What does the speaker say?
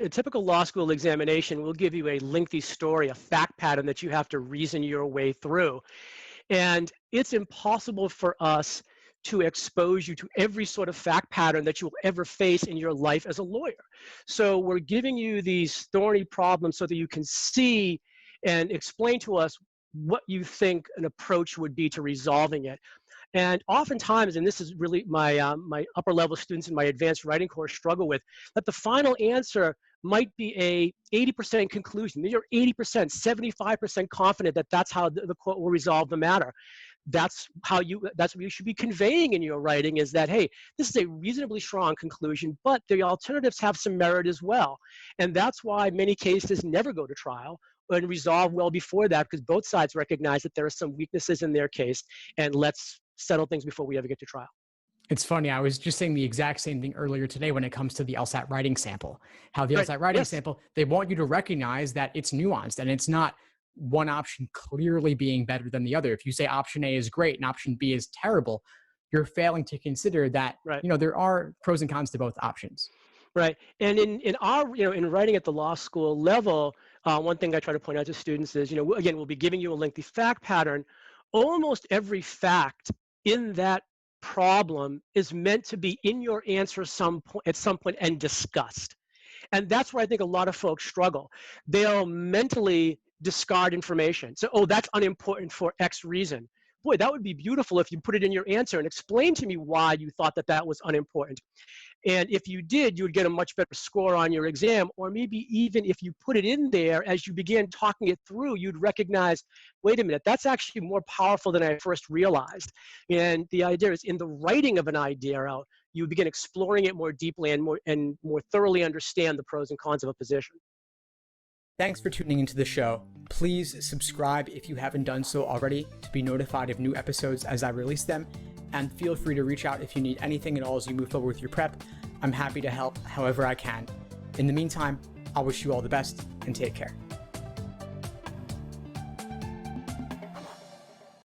A typical law school examination will give you a lengthy story, a fact pattern that you have to reason your way through. And it's impossible for us to expose you to every sort of fact pattern that you'll ever face in your life as a lawyer. So we're giving you these thorny problems so that you can see and explain to us what you think an approach would be to resolving it. And oftentimes, and this is really my upper level students in my advanced writing course struggle with, that the final answer might be a 80% conclusion. You're 80%, 75% confident that that's how the court will resolve the matter. That's what you should be conveying in your writing, is that, hey, this is a reasonably strong conclusion, but the alternatives have some merit as well. And that's why many cases never go to trial and resolve well before that, because both sides recognize that there are some weaknesses in their case, and let's settle things before we ever get to trial. It's funny. I was just saying the exact same thing earlier today when it comes to the LSAT writing sample. How the LSAT writing sample, they want you to recognize that it's nuanced and it's not one option clearly being better than the other. If you say option A is great and option B is terrible, you're failing to consider that, there are pros and cons to both options. Right. And in our, in writing at the law school level, one thing I try to point out to students is, again, we'll be giving you a lengthy fact pattern. Almost every fact in that problem is meant to be in your answer at some point and discussed. And that's where I think a lot of folks struggle. They'll mentally discard information. So, oh, that's unimportant for X reason. Boy, that would be beautiful if you put it in your answer and explain to me why you thought that that was unimportant. And if you did, you would get a much better score on your exam. Or maybe even if you put it in there, as you begin talking it through, you'd recognize, wait a minute, that's actually more powerful than I first realized. And the idea is, in the writing of an idea out, you begin exploring it more deeply and more thoroughly understand the pros and cons of a position. Thanks for tuning into the show. Please subscribe if you haven't done so already to be notified of new episodes as I release them. And feel free to reach out if you need anything at all as you move forward with your prep. I'm happy to help however I can. In the meantime, I'll wish you all the best and take care.